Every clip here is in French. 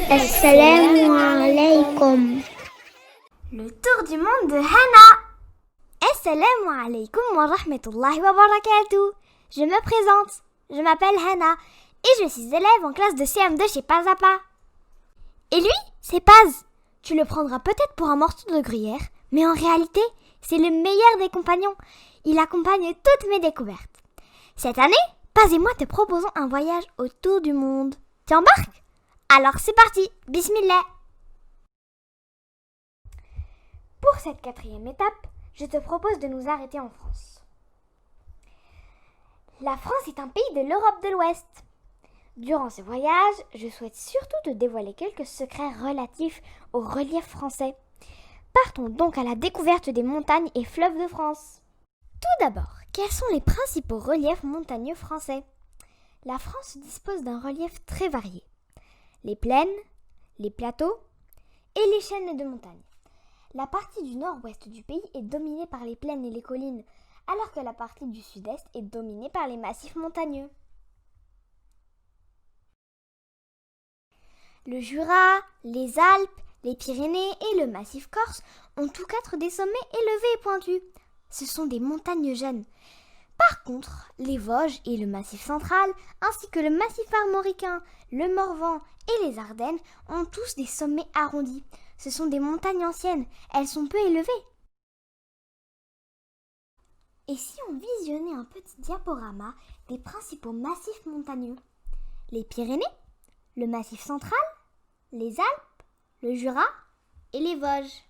Assalamu alaikum. Le tour du monde de Hana. Assalamu alaikum wa rahmatullahi wa barakatuh. Je me présente, je m'appelle Hana et je suis élève en classe de CM2 chez Paz à Pas. Et lui, c'est Paz. Tu le prendras peut-être pour un morceau de gruyère, mais en réalité, c'est le meilleur des compagnons. Il accompagne toutes mes découvertes. Cette année, Paz et moi te proposons un voyage autour du monde. Tu embarques ? Alors c'est parti, bismillah. Pour cette 4e étape, je te propose de nous arrêter en France. La France est un pays de l'Europe de l'Ouest. Durant ce voyage, je souhaite surtout te dévoiler quelques secrets relatifs au relief français. Partons donc à la découverte des montagnes et fleuves de France. Tout d'abord, quels sont les principaux reliefs montagneux français ? La France dispose d'un relief très varié. Les plaines, les plateaux et les chaînes de montagnes. La partie du nord-ouest du pays est dominée par les plaines et les collines, alors que la partie du sud-est est dominée par les massifs montagneux. Le Jura, les Alpes, les Pyrénées et le massif corse ont tous 4 des sommets élevés et pointus. Ce sont des montagnes jeunes. Par contre, les Vosges et le massif central, ainsi que le massif armoricain, le Morvan et les Ardennes ont tous des sommets arrondis. Ce sont des montagnes anciennes, elles sont peu élevées. Et si on visionnait un petit diaporama des principaux massifs montagneux ? Les Pyrénées, le massif central, les Alpes, le Jura et les Vosges.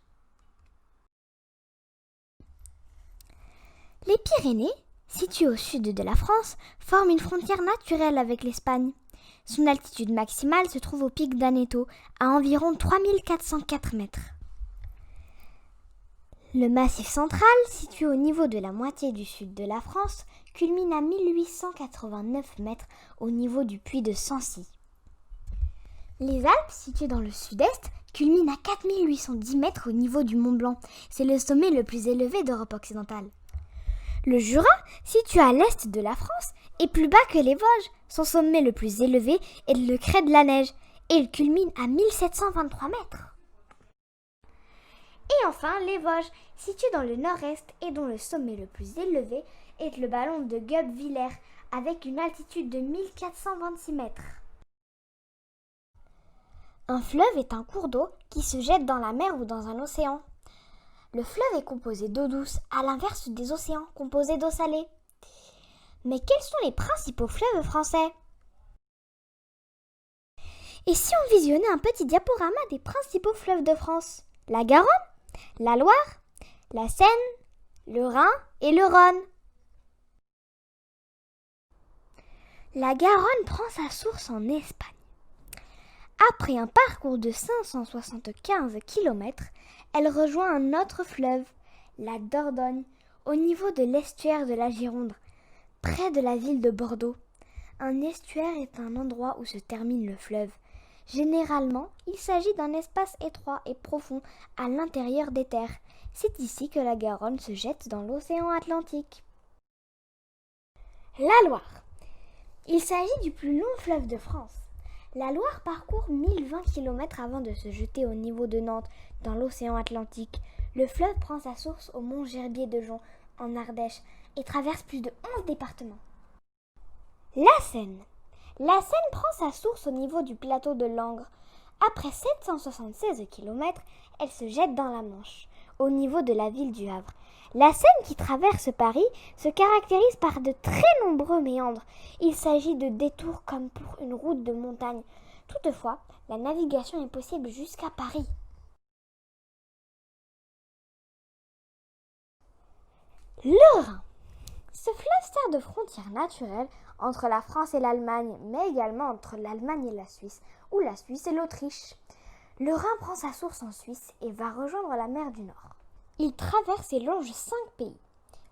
Les Pyrénées, situées au sud de la France, forment une frontière naturelle avec l'Espagne. Son altitude maximale se trouve au pic d'Aneto, à environ 3404 mètres. Le massif central, situé au niveau de la moitié du sud de la France, culmine à 1889 mètres au niveau du puy de Sancy. Les Alpes, situées dans le sud-est, culminent à 4810 mètres au niveau du Mont Blanc. C'est le sommet le plus élevé d'Europe occidentale. Le Jura, situé à l'est de la France, est plus bas que les Vosges. Son sommet le plus élevé est le Crêt de la Neige et il culmine à 1723 mètres. Et enfin, les Vosges, situés dans le nord-est et dont le sommet le plus élevé est le ballon de Guebwiller avec une altitude de 1426 mètres. Un fleuve est un cours d'eau qui se jette dans la mer ou dans un océan. Le fleuve est composé d'eau douce, à l'inverse des océans composés d'eau salée. Mais quels sont les principaux fleuves français ? Et si on visionnait un petit diaporama des principaux fleuves de France ? La Garonne, la Loire, la Seine, le Rhin et le Rhône. La Garonne prend sa source en Espagne. Après un parcours de 575 km, elle rejoint un autre fleuve, la Dordogne, au niveau de l'estuaire de la Gironde, près de la ville de Bordeaux. Un estuaire est un endroit où se termine le fleuve. Généralement, il s'agit d'un espace étroit et profond à l'intérieur des terres. C'est ici que la Garonne se jette dans l'océan Atlantique. La Loire. Il s'agit du plus long fleuve de France. La Loire parcourt 1020 km avant de se jeter au niveau de Nantes, dans l'océan Atlantique. Le fleuve prend sa source au mont Gerbier de Jonc, en Ardèche, et traverse plus de 11 départements. La Seine. La Seine prend sa source au niveau du plateau de Langres. Après 776 km, elle se jette dans la Manche, au niveau de la ville du Havre. La Seine qui traverse Paris se caractérise par de très nombreux méandres. Il s'agit de détours comme pour une route de montagne. Toutefois, la navigation est possible jusqu'à Paris. Le Rhin. Ce fleuve sert de frontière naturelle entre la France et l'Allemagne, mais également entre l'Allemagne et la Suisse, ou la Suisse et l'Autriche. Le Rhin prend sa source en Suisse et va rejoindre la mer du Nord. Il traverse et longe 5 pays,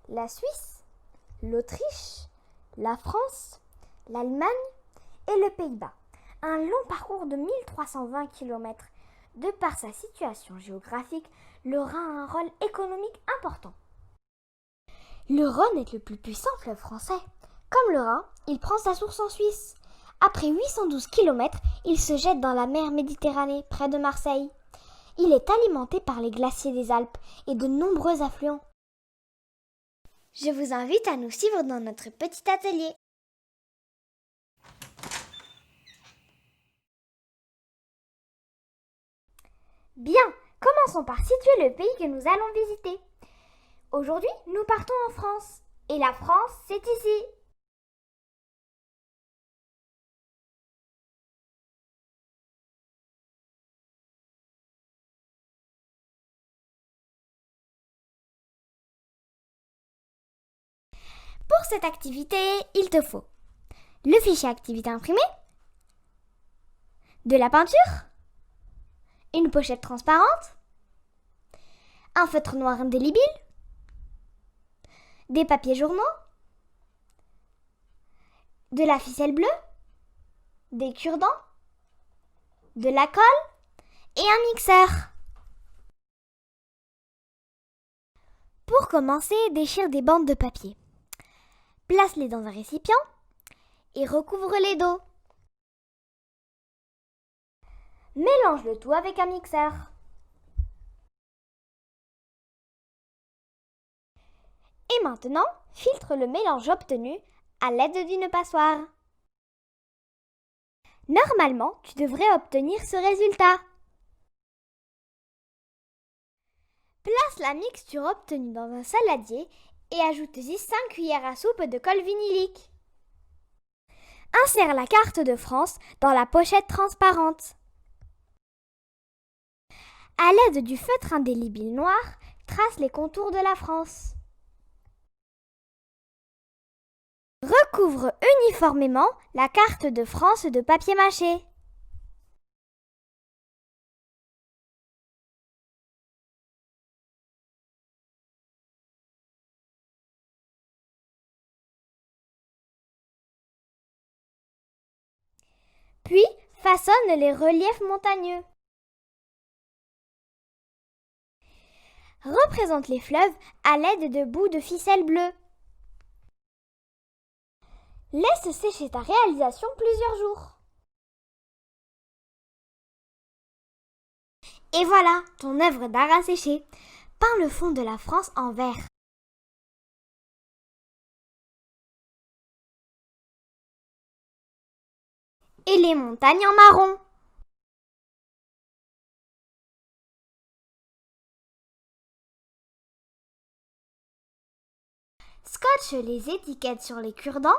la Suisse, l'Autriche, la France, l'Allemagne et le Pays-Bas. Un long parcours de 1320 km. De par sa situation géographique, le Rhin a un rôle économique important. Le Rhône est le plus puissant fleuve français. Comme le Rhin, il prend sa source en Suisse. Après 812 km, il se jette dans la mer Méditerranée, près de Marseille. Il est alimenté par les glaciers des Alpes et de nombreux affluents. Je vous invite à nous suivre dans notre petit atelier. Bien, commençons par situer le pays que nous allons visiter. Aujourd'hui, nous partons en France. Et la France, c'est ici. Pour cette activité, il te faut le fichier activité imprimé, de la peinture, une pochette transparente, un feutre noir indélébile, des papiers journaux, de la ficelle bleue, des cure-dents, de la colle et un mixeur. Pour commencer, déchire des bandes de papier. Place-les dans un récipient et recouvre-les d'eau. Mélange le tout avec un mixeur. Et maintenant, filtre le mélange obtenu à l'aide d'une passoire. Normalement, tu devrais obtenir ce résultat. Place la mixture obtenue dans un saladier et ajoute-y 5 cuillères à soupe de colle vinylique. Insère la carte de France dans la pochette transparente. À l'aide du feutre indélébile noir, trace les contours de la France. Recouvre uniformément la carte de France de papier mâché. Puis, façonne les reliefs montagneux. Représente les fleuves à l'aide de bouts de ficelle bleue. Laisse sécher ta réalisation plusieurs jours. Et voilà, ton œuvre d'art a séché. Peins le fond de la France en vert. Et les montagnes en marron. Scotche les étiquettes sur les cure-dents.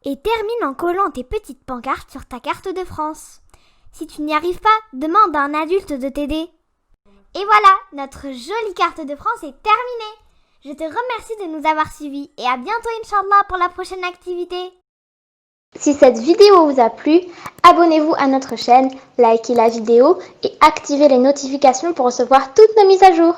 Et termine en collant tes petites pancartes sur ta carte de France. Si tu n'y arrives pas, demande à un adulte de t'aider. Et voilà, notre jolie carte de France est terminée. Je te remercie de nous avoir suivis et à bientôt Inch'Allah pour la prochaine activité. Si cette vidéo vous a plu, abonnez-vous à notre chaîne, likez la vidéo et activez les notifications pour recevoir toutes nos mises à jour.